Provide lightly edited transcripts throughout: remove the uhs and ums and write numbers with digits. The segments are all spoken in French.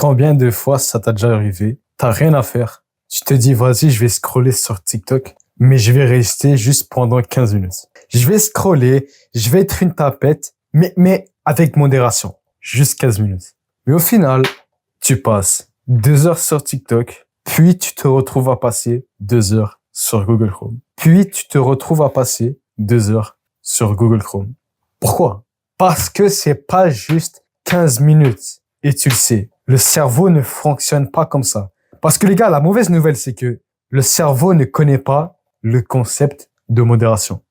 Combien de fois ça t'a déjà arrivé? T'as rien à faire. Tu te dis, vas-y, je vais scroller sur TikTok, mais je vais rester juste pendant 15 minutes. Je vais scroller, je vais être une tapette, mais avec modération. Juste 15 minutes. Mais au final, tu passes 2 heures sur TikTok, puis tu te retrouves à passer 2 heures sur Google Chrome. Puis tu te retrouves à passer 2 heures sur Google Chrome. Pourquoi? Parce que c'est pas juste 15 minutes. Et tu le sais, le cerveau ne fonctionne pas comme ça. Parce que les gars, la mauvaise nouvelle, c'est que le cerveau ne connaît pas le concept de modération.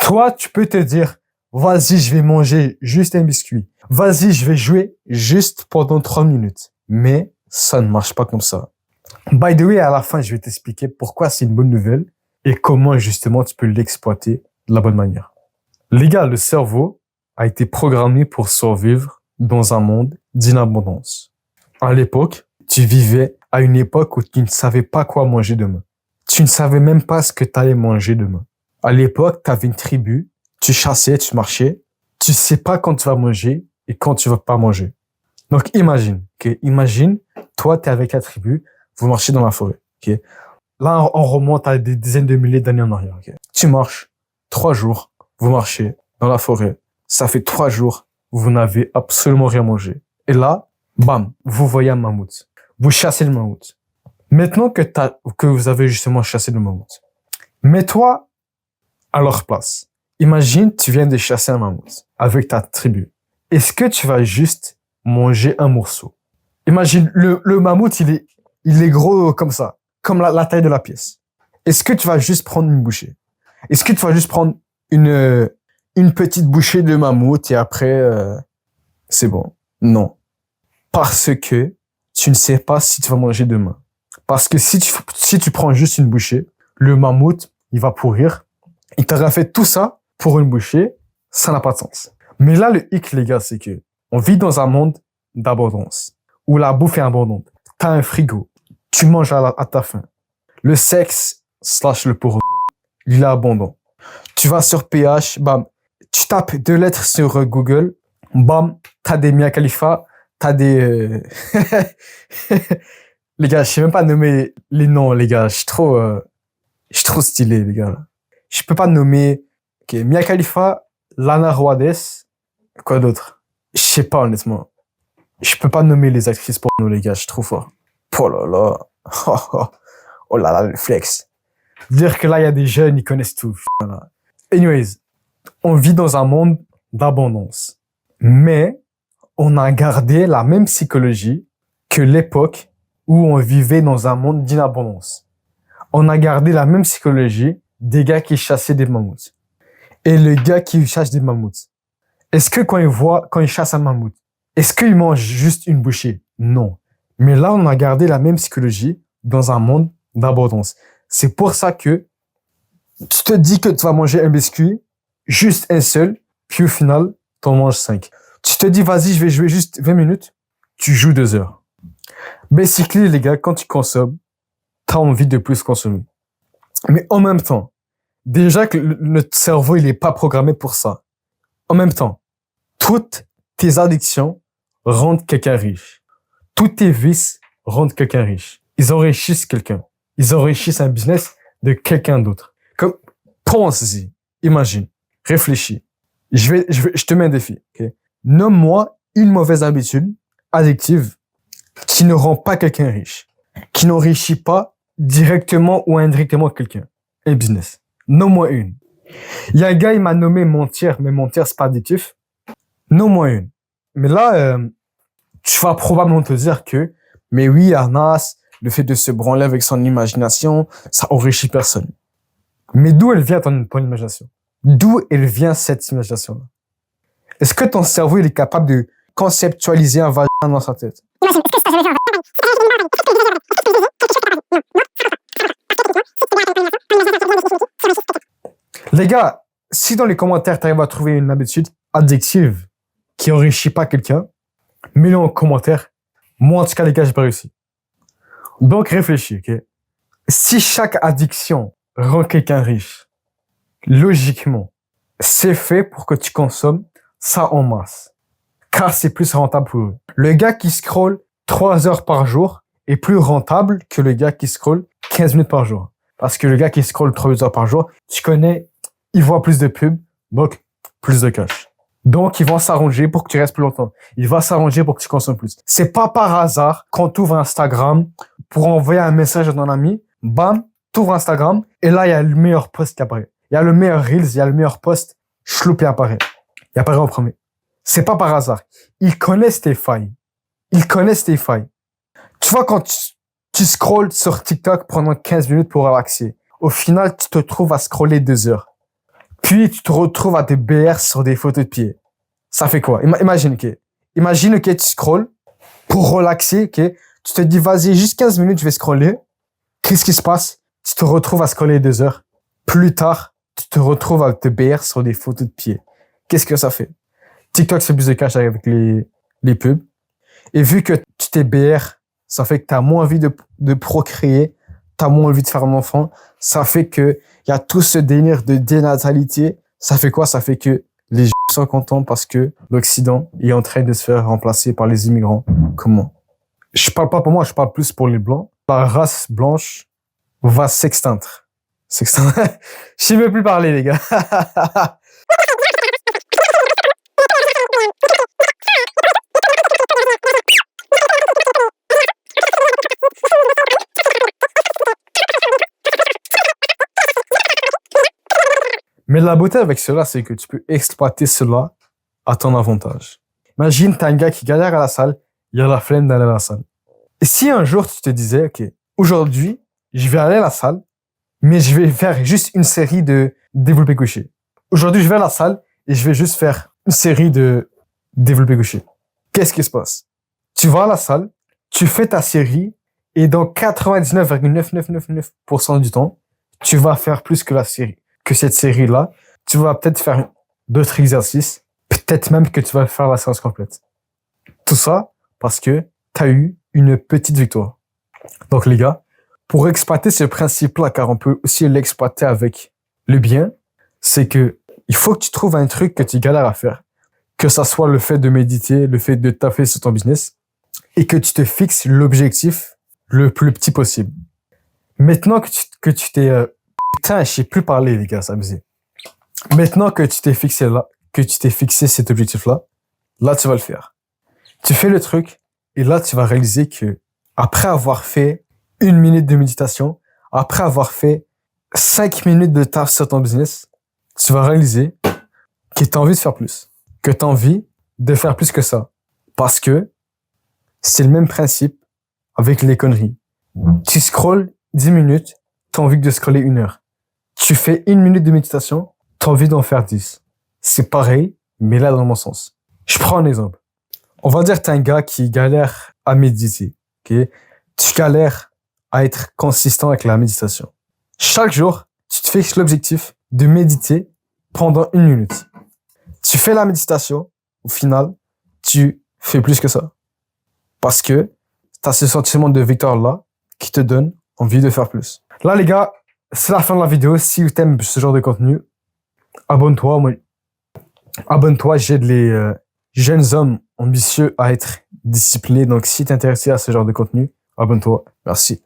Toi, tu peux te dire, vas-y, je vais manger juste un biscuit. Vas-y, je vais jouer juste pendant 3 minutes. Mais ça ne marche pas comme ça. By the way, à la fin, je vais t'expliquer pourquoi c'est une bonne nouvelle et comment justement tu peux l'exploiter de la bonne manière. Les gars, le cerveau a été programmé pour survivre dans un monde d'inabondance. À l'époque, tu vivais à une époque où tu ne savais pas quoi manger demain. Tu ne savais même pas ce que tu allais manger demain. À l'époque, tu avais une tribu, tu chassais, tu marchais, tu sais pas quand tu vas manger et quand tu vas pas manger. Donc imagine, toi tu es avec la tribu, vous marchez dans la forêt, ok. Là on remonte à des dizaines de milliers d'années en arrière, ok. Tu marches 3 jours, vous marchez dans la forêt, ça fait 3 jours, vous n'avez absolument rien mangé. Et là, bam, vous voyez un mammouth. Vous chassez le mammouth. Maintenant que vous avez justement chassé le mammouth, mets-toi à leur place. Imagine, tu viens de chasser un mammouth avec ta tribu. Est-ce que tu vas juste manger un morceau? Imagine, le mammouth, il est gros comme ça, comme la taille de la pièce. Est-ce que tu vas juste prendre une bouchée? Est-ce que tu vas juste prendre une petite bouchée de mammouth et après, c'est bon? Non. Parce que tu ne sais pas si tu vas manger demain. Parce que si tu prends juste une bouchée, le mammouth, il va pourrir. Il t'aura fait tout ça pour une bouchée, ça n'a pas de sens. Mais là, le hic, les gars, c'est que on vit dans un monde d'abondance, où la bouffe est abondante. T'as un frigo, tu manges à ta faim. Le sexe / le porno, il est abondant. Tu vas sur PH, bam, tu tapes 2 lettres sur Google, bam, t'as des Mia Khalifa, t'as des... Les gars, je sais même pas nommer les noms, les gars. Je suis trop stylé, les gars. Je peux pas nommer, ok, Mia Khalifa, Lana Rhoades, quoi d'autre? Je sais pas, honnêtement. Je peux pas nommer les actrices porno, les gars. Je suis trop fort. Oh là là. Oh là là, le flex. Dire que là, il y a des jeunes, ils connaissent tout. Voilà. Anyways, on vit dans un monde d'abondance. Mais, on a gardé la même psychologie que l'époque où on vivait dans un monde d'inabondance. On a gardé la même psychologie des gars qui chassaient des mammouths. Et le gars qui chasse des mammouths. Est-ce que quand il chasse un mammouth, est-ce qu'il mange juste une bouchée? Non. Mais là, on a gardé la même psychologie dans un monde d'abondance. C'est pour ça que tu te dis que tu vas manger un biscuit, juste un seul, puis au final, tu en manges 5. Tu te dis, vas-y, je vais jouer juste 20 minutes, tu joues 2 heures. Basically, les gars, quand tu consommes, tu as envie de plus consommer. Mais en même temps, déjà que notre cerveau, il est pas programmé pour ça. En même temps, toutes tes addictions rendent quelqu'un riche. Tous tes vices rendent quelqu'un riche. Ils enrichissent quelqu'un. Ils enrichissent un business de quelqu'un d'autre. Comme, pense-y, imagine, réfléchis. Je te mets un défi, ok? Nomme-moi une mauvaise habitude addictive qui ne rend pas quelqu'un riche, qui n'enrichit pas directement ou indirectement quelqu'un. Un business. Nomme-moi une. Il y a un gars, il m'a nommé mentir, mais mentir, c'est pas addictif. Nomme-moi une. Mais là, tu vas probablement te dire que, mais oui, Arnas, le fait de se branler avec son imagination, ça enrichit personne. Mais d'où elle vient ton imagination? D'où elle vient cette imagination-là? Est-ce que ton cerveau, il est capable de conceptualiser un vagin dans sa tête? Les gars, si dans les commentaires, tu arrives à trouver une habitude addictive qui enrichit pas quelqu'un, mets-le en commentaire. Moi, en tout cas, les gars, j'ai pas réussi. Donc, réfléchis, ok? Si chaque addiction rend quelqu'un riche, logiquement, c'est fait pour que tu consommes ça en masse. Car c'est plus rentable pour eux. Le gars qui scrolle 3 heures par jour est plus rentable que le gars qui scrolle 15 minutes par jour. Parce que le gars qui scrolle 3 heures par jour, tu connais, il voit plus de pubs, donc plus de cash. Donc, ils vont s'arranger pour que tu restes plus longtemps. Il va s'arranger pour que tu consommes plus. C'est pas par hasard quand tu ouvres Instagram pour envoyer un message à ton ami, bam, tu ouvres Instagram et là, il y a le meilleur post qui apparaît. Il y a le meilleur Reels, il y a le meilleur post, chloup, il apparaît. Il apparaît en premier. C'est pas par hasard. Ils connaissent tes failles. Ils connaissent tes failles. Tu vois, quand tu scrolles sur TikTok pendant 15 minutes pour relaxer, au final, tu te trouves à scroller 2 heures. Puis, tu te retrouves à te BR sur des photos de pieds. Ça fait quoi? Imagine, ok. Imagine, ok, tu scrolles pour relaxer, ok. Tu te dis, vas-y, juste 15 minutes, je vais scroller. Qu'est-ce qui se passe? Tu te retrouves à scroller 2 heures. Plus tard, tu te retrouves à te BR sur des photos de pieds. Qu'est-ce que ça fait? TikTok fait plus de cash avec les pubs. Et vu que tu t'es BR, ça fait que tu as moins envie de procréer, tu as moins envie de faire un enfant. Ça fait que il y a tout ce délire de dénatalité. Ça fait quoi? Ça fait que les gens sont contents parce que l'Occident est en train de se faire remplacer par les immigrants. Comment? Je parle pas pour moi, je parle plus pour les Blancs. La race blanche va s'exteindre. S'exteindre. Je sais même plus parler, les gars. Mais la beauté avec cela, c'est que tu peux exploiter cela à ton avantage. Imagine, t'as un gars qui galère à la salle, il a la flemme d'aller à la salle. Et si un jour tu te disais, ok, aujourd'hui, je vais aller à la salle, mais je vais faire juste une série de développé couché. Aujourd'hui, je vais à la salle et je vais juste faire une série de développé couché. Qu'est-ce qui se passe? Tu vas à la salle, tu fais ta série et dans 99,9999% du temps, tu vas faire plus que la série. Que cette série-là, tu vas peut-être faire d'autres exercices, peut-être même que tu vas faire la séance complète. Tout ça parce que tu as eu une petite victoire. Donc les gars, pour exploiter ce principe-là, car on peut aussi l'exploiter avec le bien, c'est que il faut que tu trouves un truc que tu galères à faire. Que ça soit le fait de méditer, le fait de taffer sur ton business, et que tu te fixes l'objectif le plus petit possible. Maintenant que tu t'es... Putain, je sais plus parler, les gars, ça me dit. Maintenant que tu t'es fixé là, que tu t'es fixé cet objectif-là, là, tu vas le faire. Tu fais le truc, et là, tu vas réaliser que après avoir fait 1 minute de méditation, après avoir fait 5 minutes de taf sur ton business, tu vas réaliser que tu as envie de faire plus. Que tu as envie de faire plus que ça. Parce que c'est le même principe avec les conneries. Tu scrolles 10 minutes, tu as envie de scroller 1 heure. Tu fais 1 minute de méditation, tu as envie d'en faire 10. C'est pareil, mais là dans mon sens. Je prends un exemple. On va dire que tu es un gars qui galère à méditer. Okay? Tu galères à être consistant avec la méditation. Chaque jour, tu te fixes l'objectif de méditer pendant 1 minute. Tu fais la méditation, au final, tu fais plus que ça. Parce que tu as ce sentiment de victoire-là qui te donne envie de faire plus. Là, les gars, c'est la fin de la vidéo. Si tu aimes ce genre de contenu, abonne-toi. Abonne-toi, j'aide les jeunes hommes ambitieux à être disciplinés. Donc, si tu es intéressé à ce genre de contenu, abonne-toi. Merci.